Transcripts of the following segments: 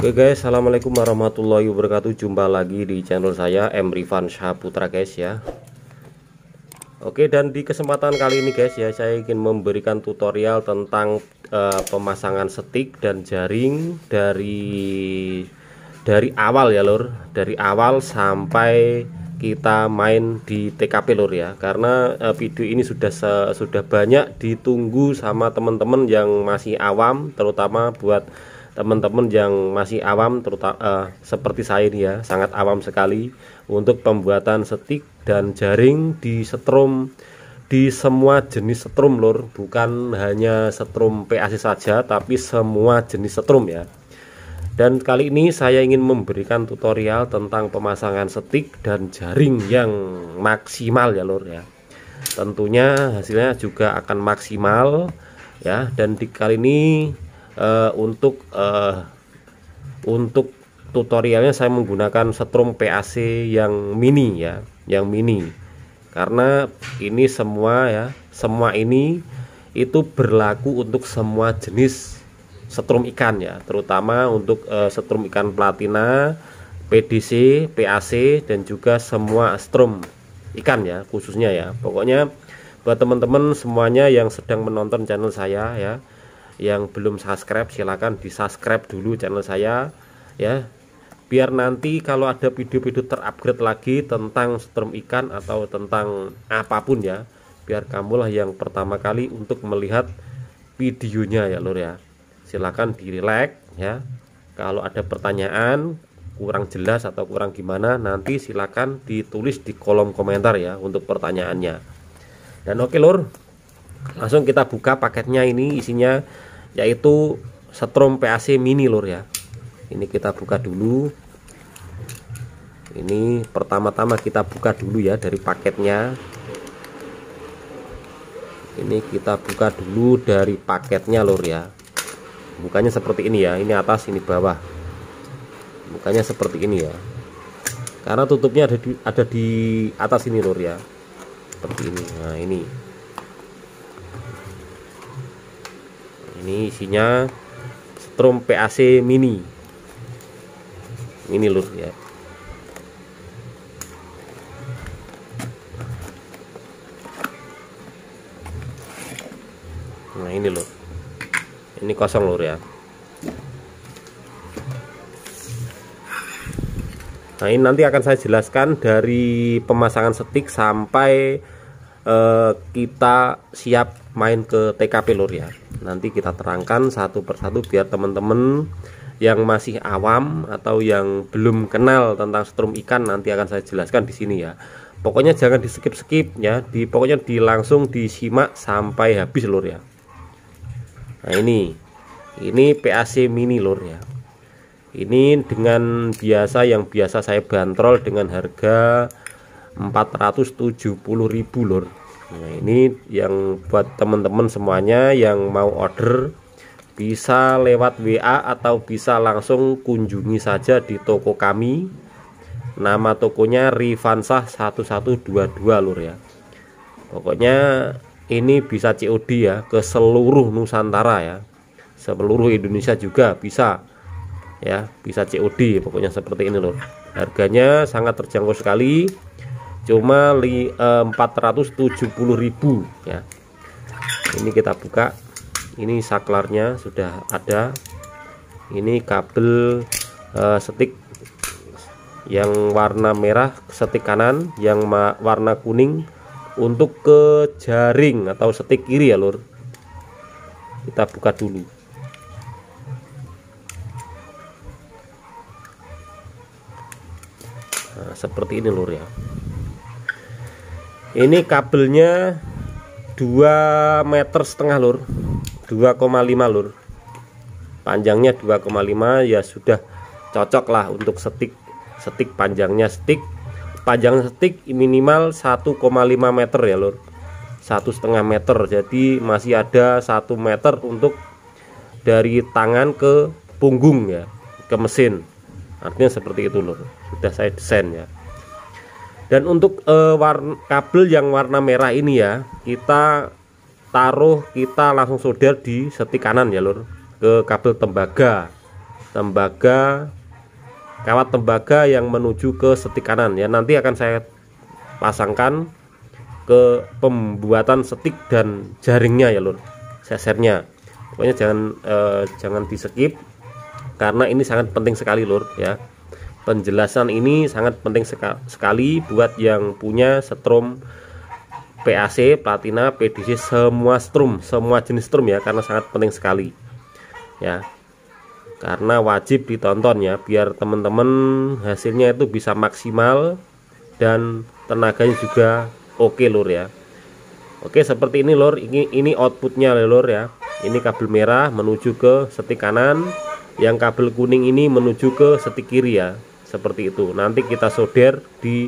Oke guys, assalamualaikum warahmatullahi wabarakatuh. Jumpa lagi di channel saya Emrivan Saputra guys ya. Oke, dan di kesempatan kali ini guys ya, saya ingin memberikan tutorial tentang pemasangan stick dan jaring dari awal ya lur, dari awal sampai kita main di TKP lur ya. Karena video ini sudah banyak ditunggu sama teman-teman yang masih awam, terutama buat teman-teman yang masih awam, terutama seperti saya ini ya, sangat awam sekali untuk pembuatan stick dan jaring di setrum, di semua jenis setrum lur, bukan hanya setrum PAC saja tapi semua jenis setrum ya. Dan kali ini saya ingin memberikan tutorial tentang pemasangan stick dan jaring yang maksimal ya lur ya. Tentunya hasilnya juga akan maksimal ya. Dan di kali ini untuk tutorialnya saya menggunakan setrum PAC yang mini ya, yang mini, karena ini semua ya, semua ini itu berlaku untuk semua jenis setrum ikan ya, terutama untuk setrum ikan platina, PDC, PAC, dan juga semua setrum ikan ya, khususnya ya. Pokoknya buat teman-teman semuanya yang sedang menonton channel saya ya, yang belum subscribe silahkan di subscribe dulu channel saya ya, biar nanti kalau ada video-video terupgrade lagi tentang setrum ikan atau tentang apapun ya, biar kamulah yang pertama kali untuk melihat videonya ya lur ya. Silahkan di like ya, kalau ada pertanyaan kurang jelas atau kurang gimana nanti silahkan ditulis di kolom komentar ya untuk pertanyaannya. Dan oke lur, langsung kita buka paketnya. Ini isinya yaitu setrum PAC mini lur ya. Ini kita buka dulu. Ini pertama-tama kita buka dulu ya dari paketnya. Ini kita buka dulu dari paketnya lur ya. Bukannya seperti ini ya, ini atas ini bawah. Bukannya seperti ini ya, karena tutupnya ada di atas ini lur ya, seperti ini. Nah ini isinya setrum PAC mini ini lur ya. Nah ini lur, ini kosong lur ya. Nah ini nanti akan saya jelaskan dari pemasangan stick sampai kita siap main ke TKP lur ya. Nanti kita terangkan satu persatu biar teman-teman yang masih awam atau yang belum kenal tentang setrum ikan nanti akan saya jelaskan di sini ya. Pokoknya jangan di skip ya, pokoknya langsung disimak sampai habis lur ya. Nah ini PAC mini lur ya. Ini dengan yang biasa saya bandrol dengan harga 470.000 lur. Nah ini yang buat teman-teman semuanya yang mau order bisa lewat WA atau bisa langsung kunjungi saja di toko kami. Nama tokonya Rivansah 1122 lur ya. Pokoknya ini bisa COD ya ke seluruh Nusantara ya, seluruh Indonesia juga bisa ya, bisa COD. Pokoknya seperti ini lur. Harganya sangat terjangkau sekali, cuma 470.000 ya. Ini kita buka, ini saklarnya sudah ada. Ini kabel stick yang warna merah stick kanan, yang warna kuning untuk ke jaring atau stick kiri ya lur. Kita buka dulu. Nah, seperti ini lur ya. Ini kabelnya 2,5 meter lur, 2,5 lur. Panjangnya 2,5 ya, sudah cocok lah untuk stick panjangnya panjang stick minimal 1,5 meter ya lur, 1,5 meter. Jadi masih ada 1 meter untuk dari tangan ke punggung ya, ke mesin. Artinya seperti itu lur, sudah saya desain ya. Dan untuk kabel yang warna merah ini ya, kita langsung solder di stick kanan ya lur, ke kabel tembaga kawat tembaga yang menuju ke setik kanan ya. Nanti akan saya pasangkan ke pembuatan setik dan jaringnya ya lur, sesernya. Pokoknya jangan di skip karena ini sangat penting sekali lur ya. Penjelasan ini sangat penting sekali buat yang punya strum PAC, platina, PDC, semua jenis strum ya, karena sangat penting sekali ya. Karena wajib ditonton ya, biar teman-teman hasilnya itu bisa maksimal dan tenaganya juga oke lur ya. Oke, seperti ini lur, ini outputnya lur ya. Ini kabel merah menuju ke setik kanan, yang kabel kuning ini menuju ke setik kiri ya, seperti itu. Nanti kita solder di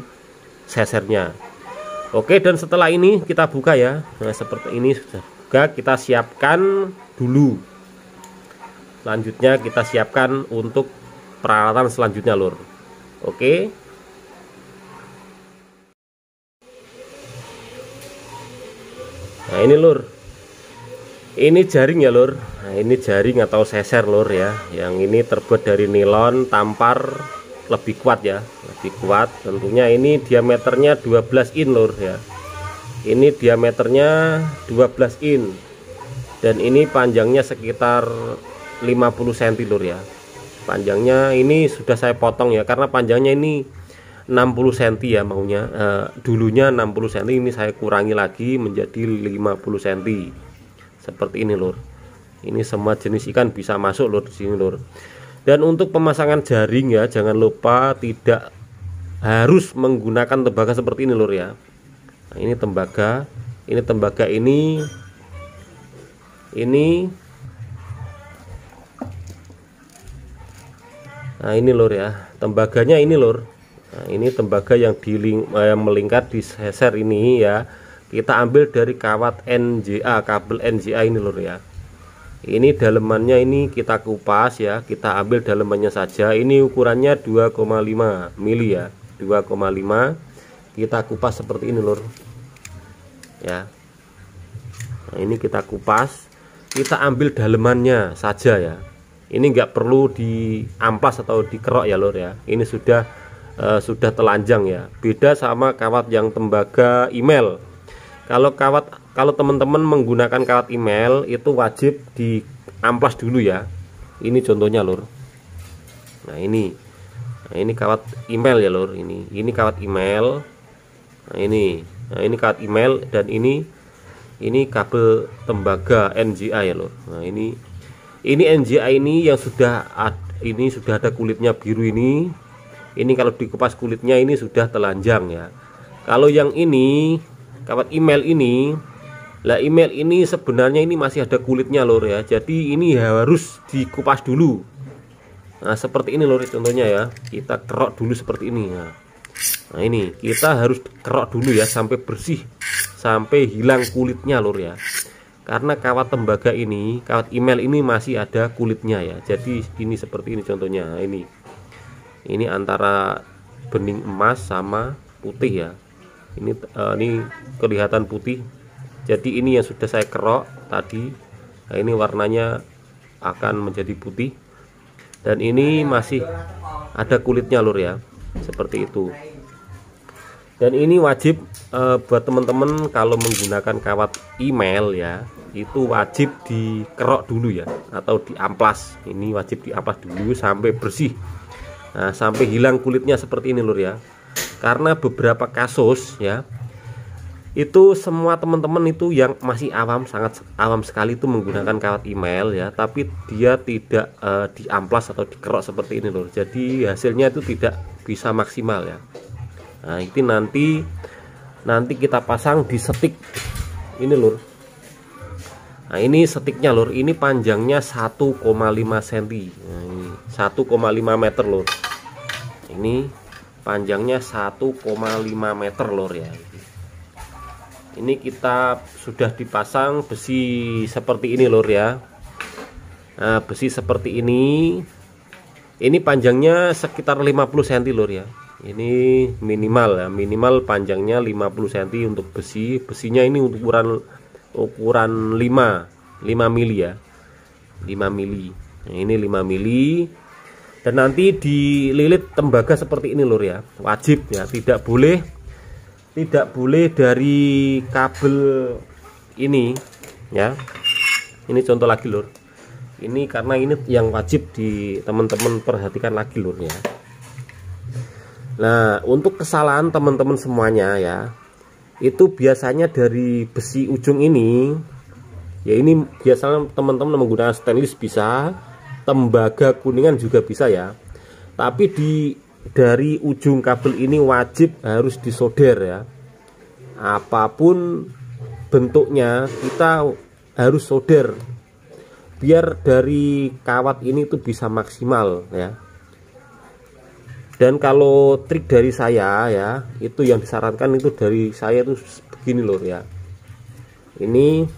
sesernya. Oke, dan setelah ini kita buka ya. Nah, seperti ini sudah buka, kita siapkan dulu. Selanjutnya kita siapkan untuk peralatan selanjutnya lur. Oke. Nah, ini lur, ini jaring ya lur. Nah, ini jaring atau seser lur ya. Yang ini terbuat dari nilon tampar, lebih kuat ya, lebih kuat. Tentunya ini diameternya 12 in lur ya. Ini diameternya 12 in dan ini panjangnya sekitar 50 cm lur ya. Panjangnya ini sudah saya potong ya, karena panjangnya ini 60 cm ya maunya. Dulunya 60 cm, ini saya kurangi lagi menjadi 50 cm. Seperti ini lur. Ini semua jenis ikan bisa masuk lur di sini lur. Dan untuk pemasangan jaring ya, jangan lupa tidak harus menggunakan tembaga seperti ini lur ya. Nah, ini tembaga, nah ini lur ya, tembaganya ini lur. Nah, ini tembaga yang melingkar di seser ini ya. Kita ambil dari kawat NJA, kabel NJA ini lur ya. Ini dalemannya ini kita kupas ya, kita ambil dalemannya saja. Ini ukurannya 2,5 mili ya, 2,5. Kita kupas seperti ini lur ya. Nah, ini kita kupas, kita ambil dalemannya saja ya. Ini enggak perlu diamplas atau dikerok ya lur ya. Ini sudah telanjang ya. Beda sama kawat yang tembaga email. Kalau teman-teman menggunakan kawat email itu wajib diamplas dulu ya. Ini contohnya lur. Nah ini kawat email ya lur. Ini kawat email. Nah ini kawat email, dan ini kabel tembaga NJA ya lur. Nah ini NJA ini yang sudah ada kulitnya biru ini. Ini kalau dikupas kulitnya ini sudah telanjang ya. Kalau yang ini kawat email ini, email ini sebenarnya ini masih ada kulitnya lur ya. Jadi ini harus dikupas dulu. Nah seperti ini lur contohnya ya. Kita kerok dulu seperti ini ya. Nah ini kita harus kerok dulu ya sampai bersih, sampai hilang kulitnya lur ya. Karena kawat tembaga ini, kawat email ini masih ada kulitnya ya. Jadi ini seperti ini contohnya. Nah, ini antara bening emas sama putih ya. Ini kelihatan putih. Jadi ini yang sudah saya kerok tadi. Nah, ini warnanya akan menjadi putih. Dan ini masih ada kulitnya lur ya. Seperti itu. Dan ini wajib buat teman-teman kalau menggunakan kawat email ya, itu wajib dikerok dulu ya, atau diamplas. Ini wajib diamplas dulu sampai bersih. Nah, sampai hilang kulitnya seperti ini lur ya. Karena beberapa kasus ya, itu semua teman-teman itu yang masih awam, sangat awam sekali itu menggunakan kawat email ya, tapi dia tidak diamplas atau dikerok seperti ini lur. Jadi hasilnya itu tidak bisa maksimal ya. Nah itu nanti kita pasang di setik ini lur. Nah ini setiknya lur, ini panjangnya 1,5 cm. Nah, ini 1,5 meter lur. Ini panjangnya 1,5 meter lur ya. Ini kita sudah dipasang besi seperti ini lur ya. Nah besi seperti ini panjangnya sekitar 50 cm lur ya. Ini minimal ya, minimal panjangnya 50 cm untuk besi. Besinya ini ukuran 5 mili ya, 5 mili. Nah, ini 5 mili. Dan nanti dililit tembaga seperti ini lur ya, wajib ya, tidak boleh dari kabel ini ya. Ini contoh lagi lur, ini karena ini yang wajib di teman-teman perhatikan lagi lur ya. Nah, untuk kesalahan teman-teman semuanya ya, itu biasanya dari besi ujung ini ya, ini biasanya teman-teman menggunakan stainless bisa, tembaga kuningan juga bisa ya, tapi dari ujung kabel ini wajib harus disolder ya. Apapun bentuknya kita harus solder biar dari kawat ini itu bisa maksimal ya. Dan kalau trik dari saya ya, itu yang disarankan itu dari saya itu begini lur ya. Ini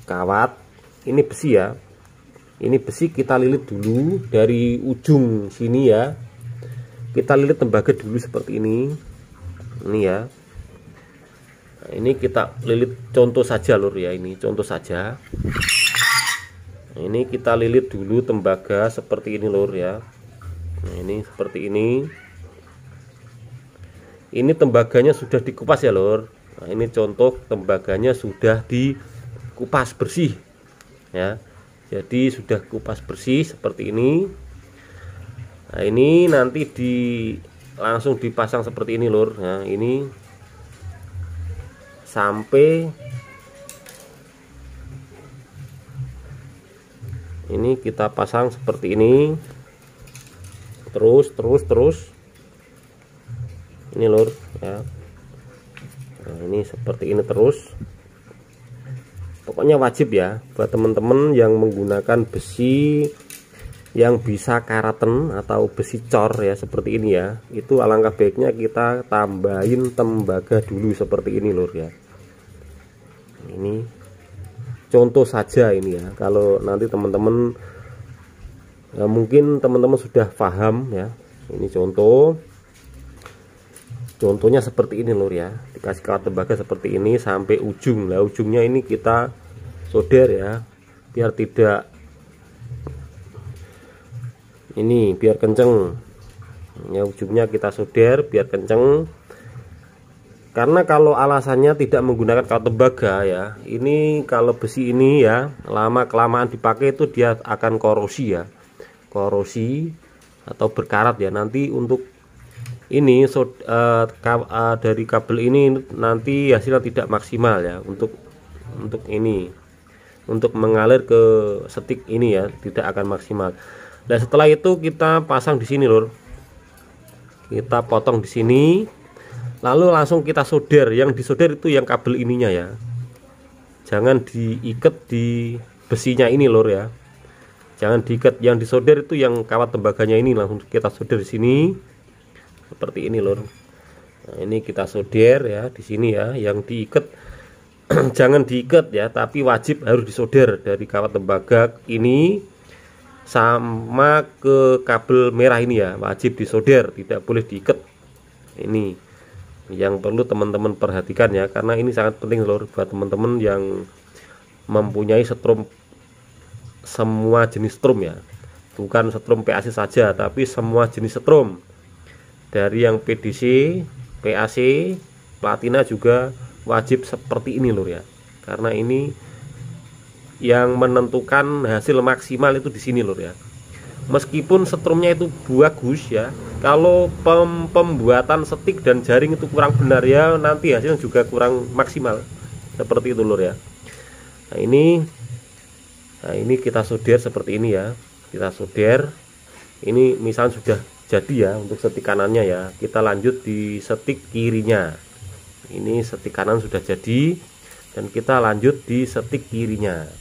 kawat, ini besi ya. Ini besi kita lilit dulu dari ujung sini ya. Kita lilit tembaga dulu seperti ini. Ini ya. Nah, ini kita lilit contoh saja lur ya, ini contoh saja. Nah, ini kita lilit dulu tembaga seperti ini lur ya. Nah, ini seperti ini. Ini tembaganya sudah dikupas ya lur. Nah, ini contoh tembaganya sudah dikupas bersih ya. Jadi sudah kupas bersih seperti ini. Nah, ini nanti langsung dipasang seperti ini lur. Nah, ini sampai ini kita pasang seperti ini. Terus ini lur ya. Nah, ini seperti ini terus. Pokoknya wajib ya buat teman-teman yang menggunakan besi yang bisa karaten atau besi cor ya seperti ini ya, itu alangkah baiknya kita tambahin tembaga dulu seperti ini lur ya. Ini contoh saja ini ya, kalau nanti teman-teman ya, mungkin teman-teman sudah paham ya. Ini contohnya seperti ini lur ya, dikasih kawat tembaga seperti ini sampai ujung. Lah ujungnya ini kita solder ya, biar tidak ini, biar kenceng ya, ujungnya kita solder biar kenceng. Karena kalau alasannya tidak menggunakan kawat tembaga ya, ini kalau besi ini ya lama kelamaan dipakai itu dia akan korosi ya, korosi atau berkarat ya. Nanti untuk ini dari kabel ini nanti hasilnya tidak maksimal ya, untuk ini, untuk mengalir ke setik ini ya, tidak akan maksimal. Nah, setelah itu kita pasang di sini lur, kita potong di sini, lalu langsung kita solder. Yang disolder itu yang kabel ininya ya, jangan diikat di besinya ini lur ya, jangan diikat. Yang disolder itu yang kawat tembaganya ini, langsung kita solder di sini seperti ini lur. Nah, ini kita solder ya di sini ya, yang diikat jangan diikat ya, tapi wajib harus disolder dari kawat tembaga ini sama ke kabel merah ini ya, wajib disolder, tidak boleh diikat. Ini yang perlu teman-teman perhatikan ya, karena ini sangat penting lur buat teman-teman yang mempunyai setrum, semua jenis strum ya, bukan setrum PAC saja, tapi semua jenis setrum, dari yang PDC, PAC, platina juga wajib seperti ini lur ya. Karena ini yang menentukan hasil maksimal itu di sini lur ya. Meskipun setrumnya itu bagus ya, kalau pembuatan setik dan jaring itu kurang benar ya, nanti hasilnya juga kurang maksimal seperti itu lur ya. Nah ini kita solder seperti ini ya, kita solder. Ini misalnya sudah jadi ya untuk setik kanannya ya, kita lanjut di setik kirinya. Ini setik kanan sudah jadi dan kita lanjut di setik kirinya.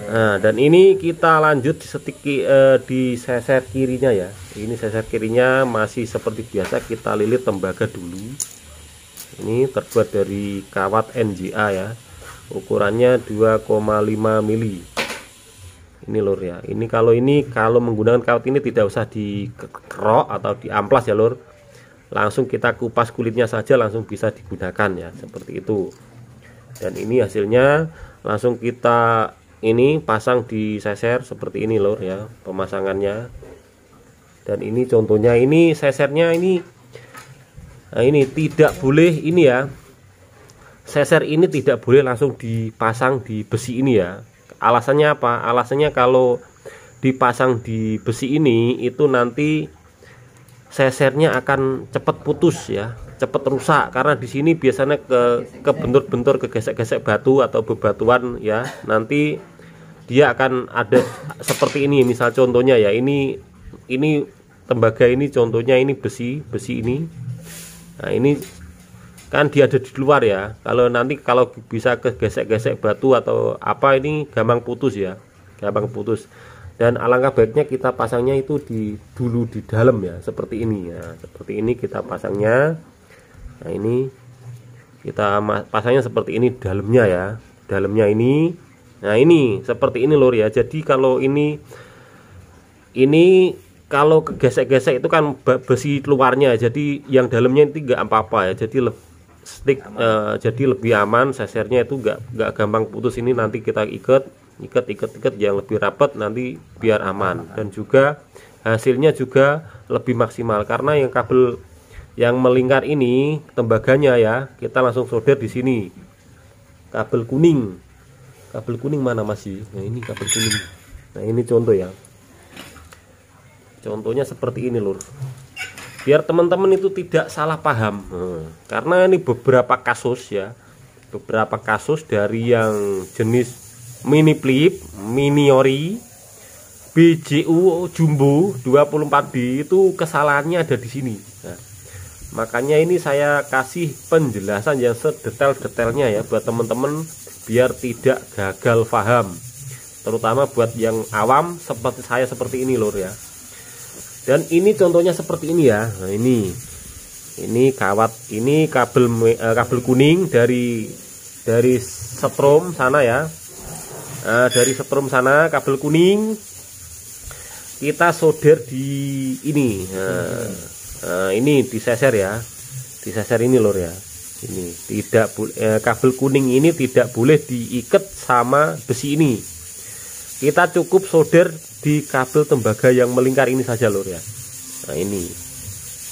Nah, dan ini kita lanjut di setik di seser kirinya ya. Ini seser kirinya masih seperti biasa, kita lilit tembaga dulu. Ini terbuat dari kawat NJA ya, ukurannya 2,5 mili. Ini lur ya. Ini kalau menggunakan kawat ini tidak usah dikerok atau diamplas ya lur, langsung kita kupas kulitnya saja langsung bisa digunakan ya, seperti itu. Dan ini hasilnya langsung kita ini pasang di seser seperti ini lur ya pemasangannya. Dan ini contohnya, ini sesernya ini. Nah, ini tidak boleh ini ya. Seser ini tidak boleh langsung dipasang di besi ini ya. Alasannya apa? Alasannya kalau dipasang di besi ini itu nanti sesernya akan cepat putus ya, cepat rusak, karena di sini biasanya kebentur-bentur, kegesek-gesek batu atau bebatuan ya. Nanti dia akan ada seperti ini, misal contohnya ya, ini tembaga ini contohnya, ini besi ini. Nah, ini kan dia ada di luar ya. Kalau nanti kalau bisa kegesek-gesek batu atau apa, ini gampang putus ya, gampang putus. Dan alangkah baiknya kita pasangnya itu dulu di dalam ya, seperti ini ya, seperti ini kita pasangnya. Nah, ini kita pasangnya seperti ini dalamnya ya, dalamnya ini. Nah, ini seperti ini lur ya. Jadi kalau ini kalau kegesek-gesek itu kan besi luarnya, jadi yang dalamnya itu enggak apa-apa ya. Jadi jadi lebih aman, sesernya itu enggak gampang putus. Ini nanti kita ikat yang lebih rapat nanti biar aman, dan juga hasilnya juga lebih maksimal, karena yang kabel yang melingkar ini tembaganya ya, kita langsung solder di sini. Kabel kuning mana masih? Nah, ini kabel kuning. Nah, ini contoh ya. Contohnya seperti ini lur, biar teman-teman itu tidak salah paham. Karena ini beberapa kasus dari yang jenis mini flip, mini ori, BJU jumbo 24B itu kesalahannya ada di sini. Nah, makanya ini saya kasih penjelasan yang sedetail-detailnya ya buat teman-teman biar tidak gagal paham, terutama buat yang awam seperti saya seperti ini lur ya. Dan ini contohnya seperti ini ya. Nah, ini kawat, ini kabel kuning dari setrum sana ya. Nah, dari setrum sana kabel kuning kita solder di ini. Nah, ini diseser ya, diseser ini lor ya. Ini tidak kabel kuning ini tidak boleh diikat sama besi ini. Kita cukup solder di kabel tembaga yang melingkar ini saja lor ya. Nah, ini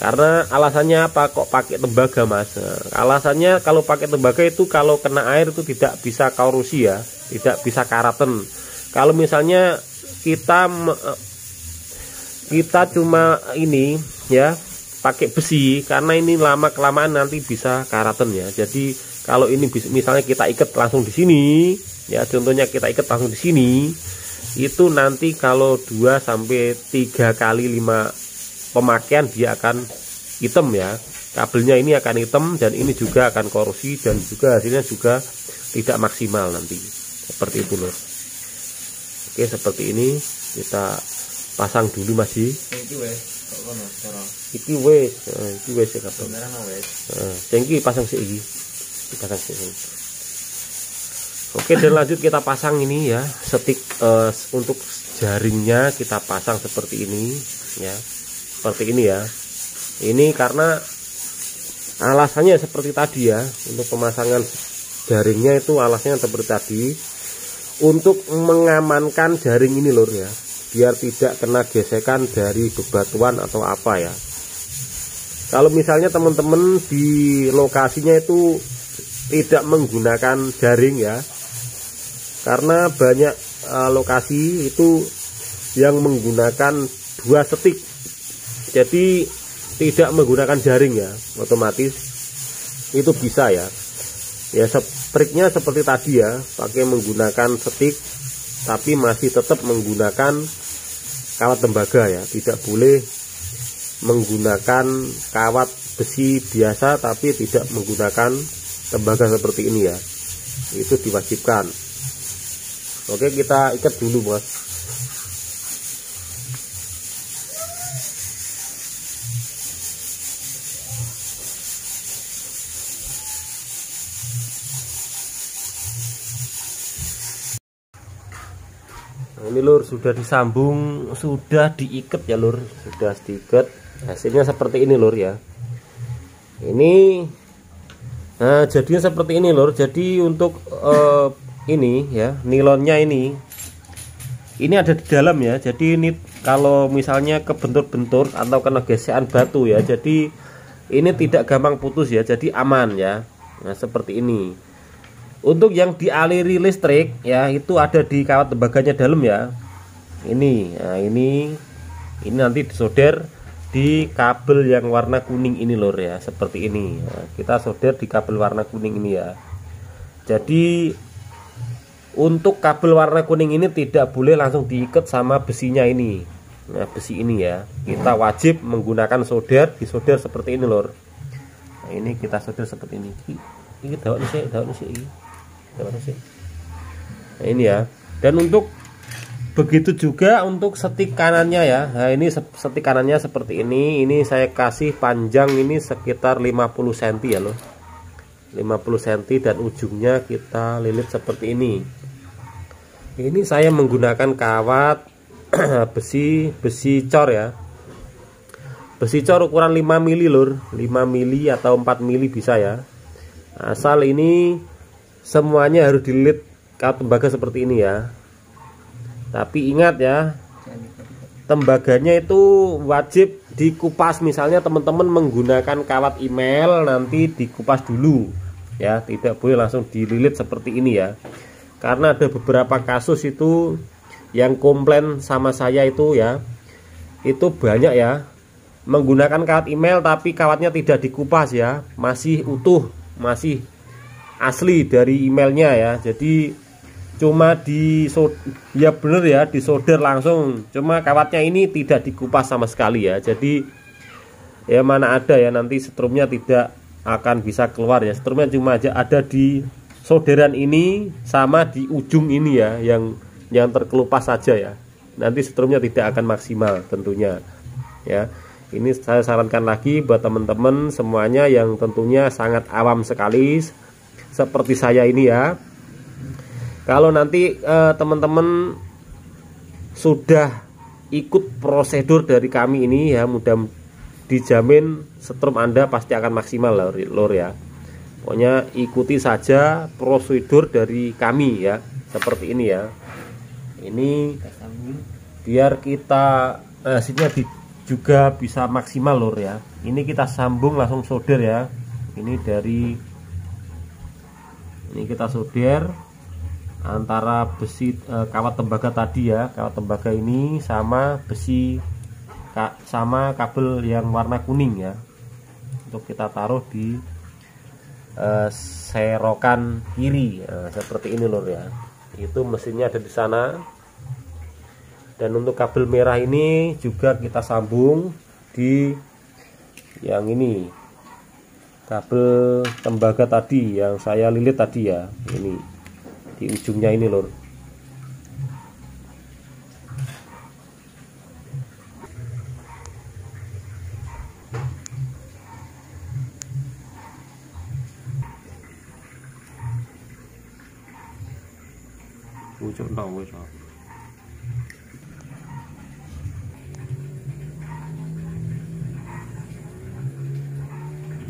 karena alasannya apa kok pakai tembaga mas? Nah, alasannya kalau pakai tembaga itu kalau kena air itu tidak bisa korosi ya, tidak bisa karaten. Kalau misalnya kita cuma ini ya pakai besi, karena ini lama kelamaan nanti bisa karaten ya. Jadi kalau ini misalnya kita ikat langsung di sini ya, contohnya kita ikat langsung di sini, itu nanti kalau 2 sampai 3 kali 5 pemakaian dia akan hitam ya, kabelnya ini akan hitam, dan ini juga akan korosi, dan juga hasilnya juga tidak maksimal nanti seperti itu loh. Oke, seperti ini kita pasang dulu masih. Iki wes ya kabel. Cengki pasang sih iki. Pasang sih. Oke, dan lanjut kita pasang ini ya, setik untuk jaringnya kita pasang seperti ini ya. Seperti ini ya. Ini karena alasannya seperti tadi ya, untuk pemasangan jaringnya itu alasannya seperti tadi, untuk mengamankan jaring ini lur ya, biar tidak kena gesekan dari bebatuan atau apa ya. Kalau misalnya teman-teman di lokasinya itu tidak menggunakan jaring ya, karena banyak lokasi itu yang menggunakan 2 setik, jadi tidak menggunakan jaring ya, otomatis itu bisa ya. Ya triknya seperti tadi ya, pakai menggunakan setik tapi masih tetap menggunakan kawat tembaga ya, tidak boleh menggunakan kawat besi biasa tapi tidak menggunakan tembaga seperti ini ya, itu diwajibkan. Oke, kita ikat dulu bos. Ini lur sudah disambung, sudah diikat ya lur, sudah diikat. Hasilnya seperti ini lur ya. Ini nah jadinya seperti ini lur. Jadi untuk ini ya, nilonnya ini ada di dalam ya. Jadi ini kalau misalnya kebentur-bentur atau kena gesekan batu ya, jadi ini tidak gampang putus ya, jadi aman ya. Nah seperti ini. Untuk yang dialiri listrik ya, itu ada di kawat tembaganya dalam ya. Ini, nah ini nanti disolder di kabel yang warna kuning ini lor ya, seperti ini. Nah, kita solder di kabel warna kuning ini ya. Jadi untuk kabel warna kuning ini tidak boleh langsung diikat sama besinya ini. Nah besi ini ya, kita wajib menggunakan solder, disolder seperti ini lor. Nah ini kita solder seperti ini. Ini daun sih. Nah ini ya. Dan untuk begitu juga untuk setik kanannya ya. Nah ini setik kanannya seperti ini. Ini saya kasih panjang ini sekitar 50 cm ya loh, 50 cm, dan ujungnya kita lilit seperti ini. Ini saya menggunakan kawat besi cor ya, besi cor ukuran 5 mili lur, 5 mili atau 4 mili bisa ya. Asal ini semuanya harus dililit kawat tembaga seperti ini ya. Tapi ingat ya, tembaganya itu wajib dikupas. Misalnya teman-teman menggunakan kawat email, nanti dikupas dulu ya, tidak boleh langsung dililit seperti ini ya. Karena ada beberapa kasus itu yang komplain sama saya itu ya, itu banyak ya, menggunakan kawat email tapi kawatnya tidak dikupas ya, masih utuh, masih asli dari emailnya ya. Jadi cuma ya bener ya, disolder langsung, cuma kawatnya ini tidak dikupas sama sekali ya. Jadi ya mana ada ya, nanti setrumnya tidak akan bisa keluar ya. Setrumnya cuma aja ada di solderan ini sama di ujung ini ya, yang terkelupas saja ya. Nanti setrumnya tidak akan maksimal tentunya ya. Ini saya sarankan lagi buat teman-teman semuanya yang tentunya sangat awam sekali seperti saya ini ya. Kalau nanti teman-teman sudah ikut prosedur dari kami ini ya, mudah dijamin setrum Anda pasti akan maksimal lor ya. Pokoknya ikuti saja prosedur dari kami ya, seperti ini ya. Ini biar kita hasilnya juga bisa maksimal lor ya. Ini kita sambung langsung solder ya. Ini kita solder antara besi kawat tembaga tadi ya, kawat tembaga ini sama besi sama kabel yang warna kuning ya. Untuk kita taruh di serokan kiri seperti ini lor ya. Itu mesinnya ada di sana. Dan untuk kabel merah ini juga kita sambung di yang ini, kabel tembaga tadi yang saya lilit tadi ya, ini di ujungnya ini lor.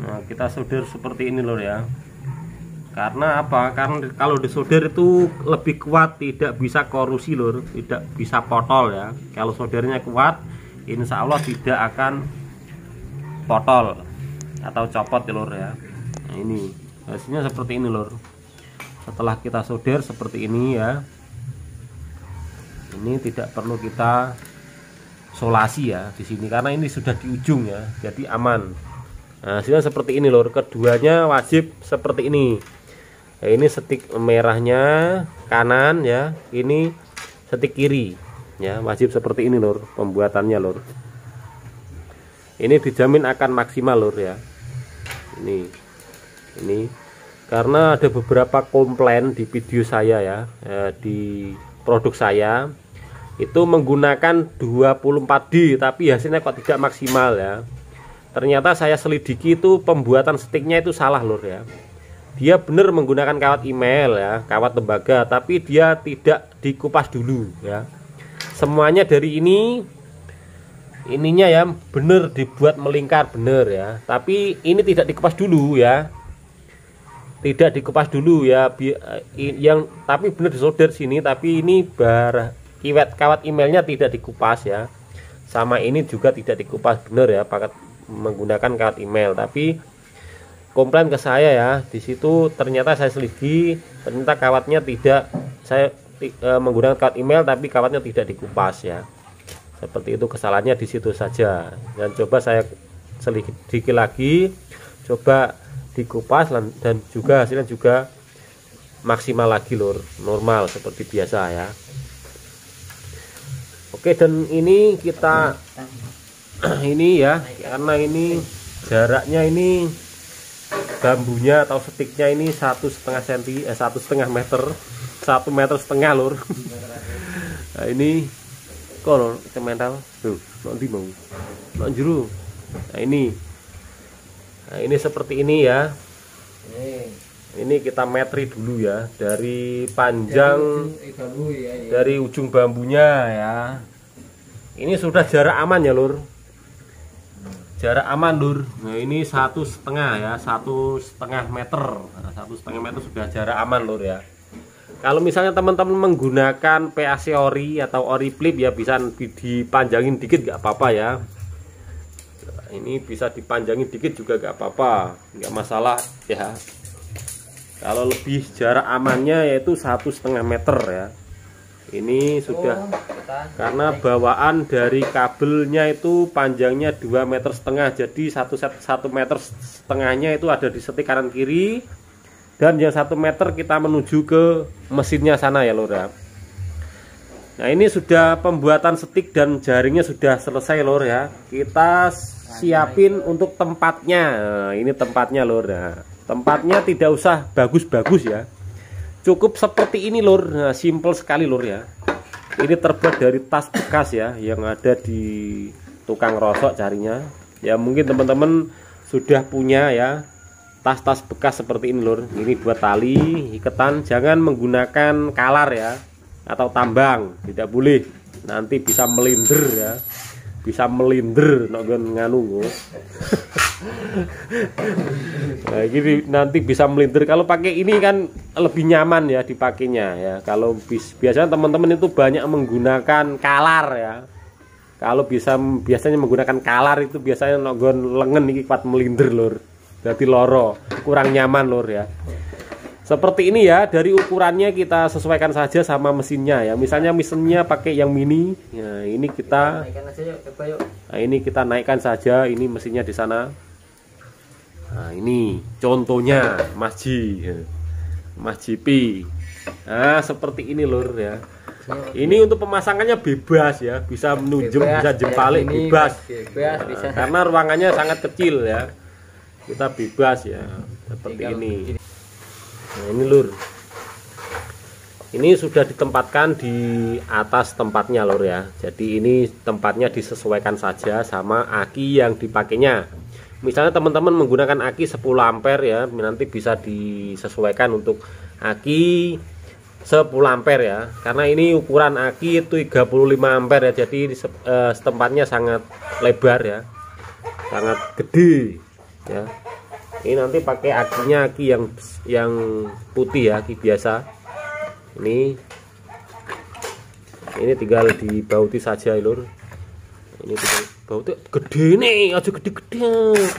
Nah kita solder seperti ini lor ya. Karena apa? Karena kalau disolder itu lebih kuat, tidak bisa korosi lor, tidak bisa potol ya. Kalau soldernya kuat, insya Allah tidak akan potol atau copot ya lor ya. Nah ini hasilnya seperti ini lor. Setelah kita solder seperti ini ya, ini tidak perlu kita solasi ya di sini karena ini sudah di ujung ya, jadi aman. Nah, hasilnya seperti ini lor. Keduanya wajib seperti ini. Nah, ini setik merahnya kanan ya, ini setik kiri ya, wajib seperti ini lor pembuatannya lor. Ini dijamin akan maksimal lor ya. Ini karena ada beberapa komplain di video saya ya, di produk saya itu menggunakan 24D tapi hasilnya kok tidak maksimal ya. Ternyata saya selidiki itu pembuatan stiknya itu salah lor ya. Dia benar menggunakan kawat email ya, kawat tembaga, tapi dia tidak dikupas dulu ya. Semuanya dari ininya ya benar dibuat melingkar benar ya, tapi ini tidak dikupas dulu ya. tidak dikupas dulu ya, yang tapi benar disolder sini, tapi ini kawat emailnya tidak dikupas ya, sama ini juga tidak dikupas, benar ya, pakai menggunakan kawat email. Tapi komplain ke saya ya, di situ ternyata saya selidiki, ternyata kawatnya tidak, saya menggunakan kawat email tapi kawatnya tidak dikupas ya, seperti itu. Kesalahannya di situ saja, dan coba saya selidiki lagi, coba dikupas, dan juga hasilnya juga maksimal lagi lur, normal seperti biasa ya. Oke, dan ini kita ini ya, karena ini jaraknya ini bambunya atau stiknya ini 1,5 cm, 1,5 meter, 1,5 meter lur. Nah ini kalau cemental tuh nanti mau juru. Nah ini seperti ini ya. Ini kita metri dulu ya, dari panjang dari ujung bambunya ya. Ini sudah jarak aman ya lur, jarak aman lur. Nah ini 1,5 ya, 1,5 meter, 1,5 meter sudah jarak aman lur ya. Kalau misalnya teman-teman menggunakan PAC ori atau ori flip ya, bisa dipanjangin dikit gak apa-apa ya. Ini bisa dipanjangin dikit juga gak apa-apa, nggak masalah ya. Kalau lebih jarak amannya yaitu 1,5 meter ya. Ini sudah karena bawaan dari kabelnya itu panjangnya 2,5 meter, jadi 1 meter setengahnya itu ada di setik kanan kiri, dan yang 1 meter kita menuju ke mesinnya sana ya lor ya. Nah ini sudah pembuatan setik dan jaringnya sudah selesai lor ya. Kita siapin untuk tempatnya. Nah, ini tempatnya lor ya. Tempatnya tidak usah bagus-bagus ya, cukup seperti ini lor. Nah, simple sekali lor ya. Ini terbuat dari tas bekas ya, yang ada di tukang rosok carinya ya. Mungkin teman-teman sudah punya ya tas-tas bekas seperti ini lor. Ini buat tali iketan, jangan menggunakan kalar ya atau tambang, tidak boleh, nanti bisa melinder ya, bisa melinder nganu. Nah, gini nanti bisa melintir. Kalau pakai ini kan lebih nyaman ya dipakainya ya. Kalau biasanya teman-teman itu banyak menggunakan kalar ya. Kalau biasanya menggunakan kalar itu biasanya nogon lengan ini kuat melintir lur. Jadi loro, kurang nyaman lur ya. Seperti ini ya, dari ukurannya kita sesuaikan saja sama mesinnya ya. Misalnya mesinnya pakai yang mini, ya ini kita nah, ini kita naikkan saja, ini mesinnya di sana. Nah ini contohnya Mas Ji, Mas Jipi. Nah seperti ini lur ya. Ini untuk pemasangannya bebas ya, bisa menunjuk, bisa jempalik, bebas. Nah, karena ruangannya sangat kecil ya, kita bebas ya, seperti ini. Nah ini lur, ini sudah ditempatkan di atas tempatnya lur ya. Jadi ini tempatnya disesuaikan saja sama aki yang dipakainya. Misalnya teman-teman menggunakan aki 10 ampere ya, nanti bisa disesuaikan untuk aki 10 ampere ya. Karena ini ukuran aki itu 35 ampere ya, jadi tempatnya sangat lebar ya, sangat gede ya. Ini nanti pakai akinya aki yang putih ya, aki biasa. Ini tinggal dibauti saja lur. Ini tinggal bauti gede nih, aja gede-gede,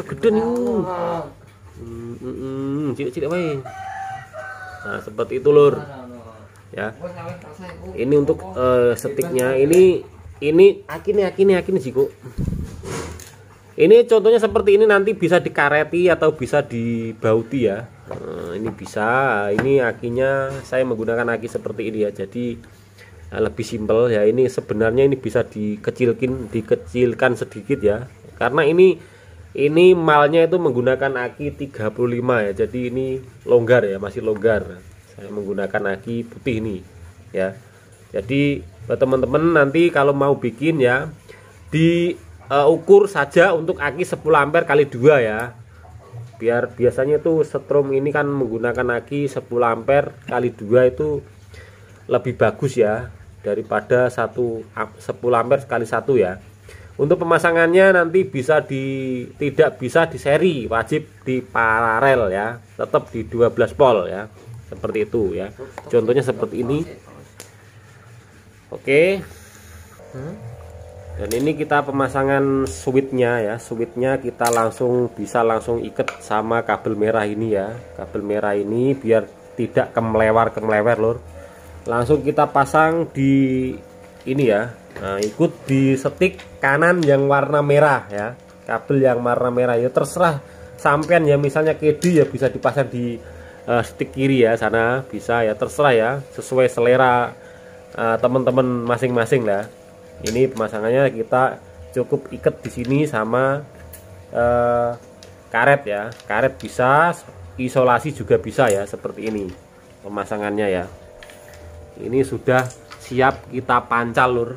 kegedean cilik-cilik wae. Nah, seperti itu lur. Ya. Ini untuk setiknya, ini akine jiku. Ini contohnya seperti ini, nanti bisa dikareti atau bisa dibauti ya. Nah, ini bisa, ini akinya saya menggunakan aki seperti ini ya, jadi lebih simpel ya. Ini sebenarnya ini bisa dikecilkan sedikit ya, karena ini malnya itu menggunakan aki 35 ya, jadi ini longgar ya, masih longgar. Saya menggunakan aki putih ini ya. Jadi teman-teman nanti kalau mau bikin ya, ukur saja untuk aki 10 ampere kali 2 ya. Biar biasanya itu setrum ini kan menggunakan aki 10 ampere kali 2 itu lebih bagus ya, daripada 10 ampere kali 1 ya. Untuk pemasangannya nanti tidak bisa di seri, wajib di paralel ya, tetap di 12 volt ya, seperti itu ya. Contohnya seperti ini. Oke. Dan ini kita pemasangan switchnya ya, switchnya kita bisa langsung ikat sama kabel merah ini ya. Kabel merah ini biar tidak kemelewer lur. Langsung kita pasang di ini ya. Nah, ikut di setik kanan yang warna merah ya, kabel yang warna merah ya, terserah sampean ya, misalnya KD ya bisa dipasang di setik kiri ya sana, bisa ya, terserah ya, sesuai selera teman-teman masing-masing lah. Ini pemasangannya kita cukup ikat di sini sama karet ya, karet bisa, isolasi juga bisa ya, seperti ini pemasangannya ya. Ini sudah siap kita pancal lur,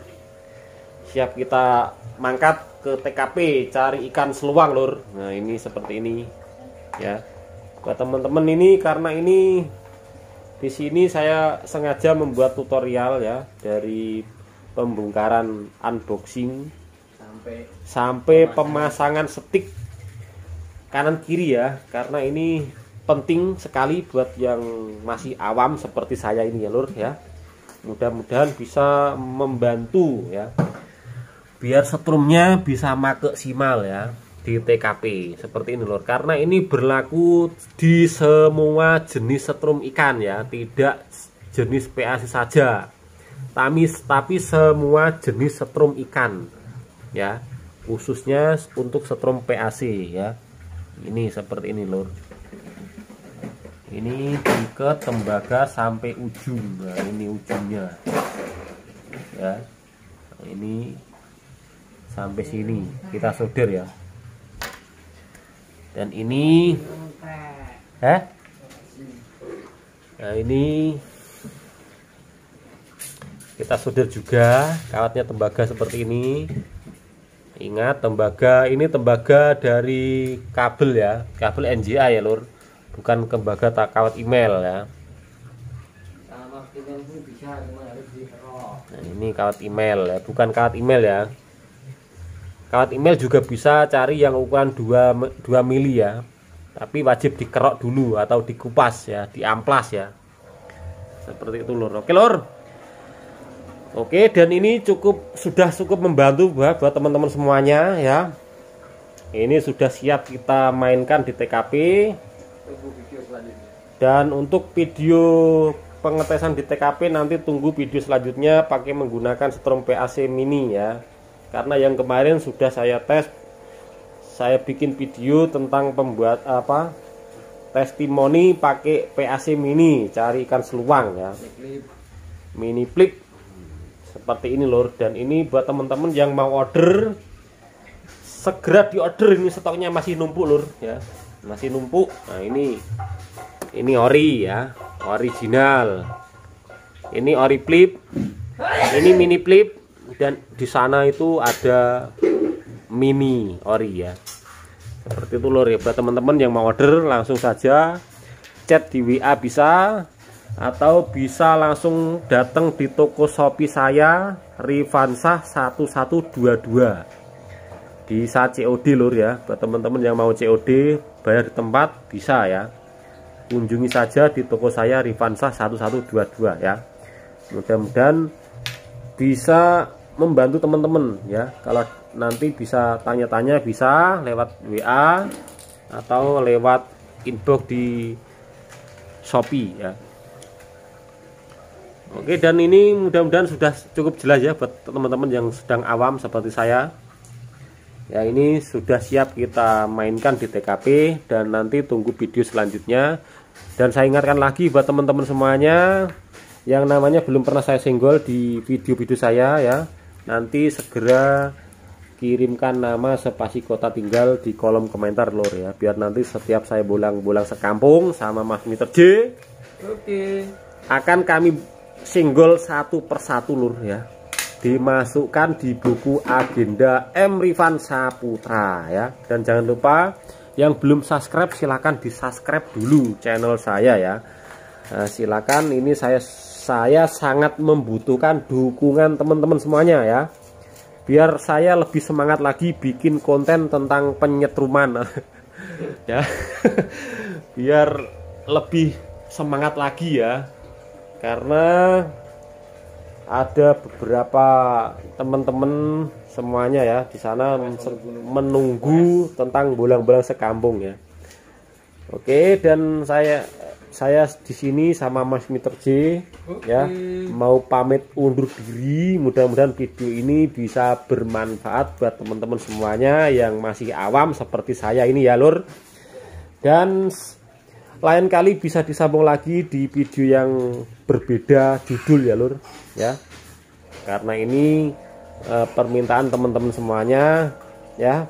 siap kita mangkat ke TKP cari ikan seluang lur. Nah ini seperti ini ya buat teman-teman. Ini karena ini di sini saya sengaja membuat tutorial ya, dari pembongkaran unboxing sampai pemasangan setik kanan kiri ya, karena ini penting sekali buat yang masih awam seperti saya ini ya lur ya. Mudah-mudahan bisa membantu ya, biar setrumnya bisa maksimal ya di TKP seperti ini lur. Karena ini berlaku di semua jenis setrum ikan ya, tidak jenis PAC saja, tapi semua jenis setrum ikan ya, khususnya untuk setrum PAC ya. Ini seperti ini lur. Ini diikat tembaga sampai ujung. Nah ini ujungnya ya, nah, ini sampai sini kita solder ya. Dan ini nah ini kita solder juga kawatnya tembaga seperti ini. Ingat, tembaga ini tembaga dari kabel ya, kabel NJA ya lur, bukan tembaga kawat email ya. Nah ini kawat email ya, bukan kawat email ya. Kawat email juga bisa cari yang ukuran 2 mili ya, tapi wajib dikerok dulu atau dikupas ya, diamplas ya, seperti itu lur. Oke lur. Oke, dan ini sudah cukup membantu buat teman-teman semuanya ya. Ini sudah siap kita mainkan di TKP. Dan untuk video pengetesan di TKP nanti tunggu video selanjutnya pakai menggunakan setrum PAC mini ya. Karena yang kemarin sudah saya tes, saya bikin video tentang pembuat testimoni pakai PAC mini, cari ikan seluang ya, mini flip seperti ini lur. Dan ini buat teman-teman yang mau order, segera diorder, ini stoknya masih numpuk lur ya, masih numpuk. Nah ini ori ya, original. Ini ori flip, ini mini flip, dan di sana itu ada mini ori ya, seperti itu lur ya. Buat teman-teman yang mau order langsung saja chat di WA bisa, atau bisa langsung datang di toko Shopee saya, Rifansah 1122, bisa COD lur ya. Buat teman-teman yang mau COD bayar di tempat bisa ya, kunjungi saja di toko saya Rifansah 1122 ya. Mudah-mudahan bisa membantu teman-teman ya. Kalau nanti bisa tanya-tanya bisa lewat WA atau lewat inbox di Shopee ya. Oke, dan ini mudah-mudahan sudah cukup jelas ya buat teman-teman yang sedang awam seperti saya. Ya, ini sudah siap kita mainkan di TKP dan nanti tunggu video selanjutnya. Dan saya ingatkan lagi buat teman-teman semuanya yang namanya belum pernah saya senggol di video-video saya ya, nanti segera kirimkan nama spasi kota tinggal di kolom komentar lur ya, biar nanti setiap saya bolang-bolang sekampung sama Mas Mr. J, akan kami singgol satu persatu lur ya, dimasukkan di buku agenda M. Rifan Saputra ya. Dan jangan lupa yang belum subscribe silahkan di subscribe dulu channel saya ya. Nah, silakan, ini saya sangat membutuhkan dukungan teman-teman semuanya ya. biar saya lebih semangat lagi bikin konten tentang penyetruman. Ya. Biar lebih semangat lagi ya, karena ada beberapa teman-teman semuanya ya di sana menunggu tentang bolang-bolang sekampung ya. Oke, dan saya di sini sama Mas Mr. J ya mau pamit undur diri. Mudah-mudahan video ini bisa bermanfaat buat teman-teman semuanya yang masih awam seperti saya ini ya lur. Dan lain kali bisa disambung lagi di video yang berbeda judul ya lur ya, karena ini permintaan teman-teman semuanya ya.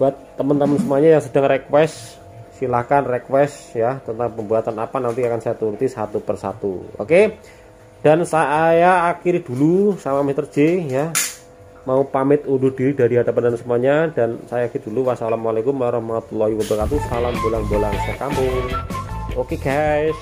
Buat teman-teman semuanya yang sedang request, silahkan request ya tentang pembuatan apa, nanti akan saya turuti satu persatu. Oke, dan saya akhiri dulu sama Mr. J ya, mau pamit undur diri dari hadapan semuanya, dan saya akhiri dulu. Wassalamualaikum warahmatullahi wabarakatuh. Salam bolang-bolang sekampung. Oke guys.